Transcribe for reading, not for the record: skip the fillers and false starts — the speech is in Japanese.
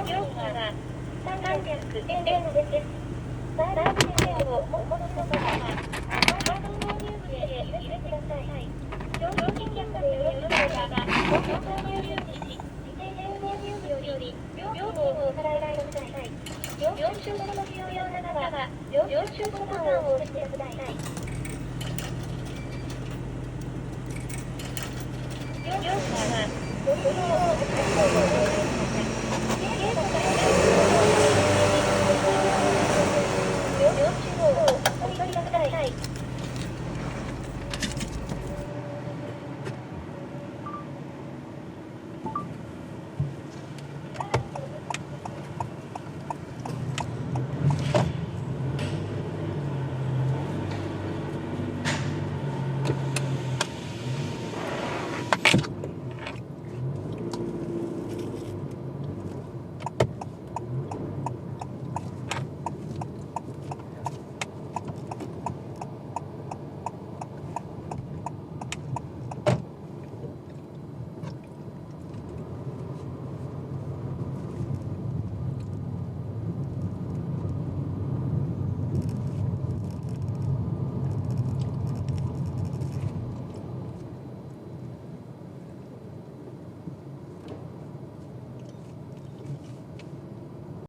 料金は300円です。サービス券をお持ちの方は、カードの入口へ入れてください。商品券でよろしければ、購入入口、指定電源入口より料金をお払いください。領収書の必要な方は、領収書ボタンを押してください。料金は、ご利用ありがとうございます。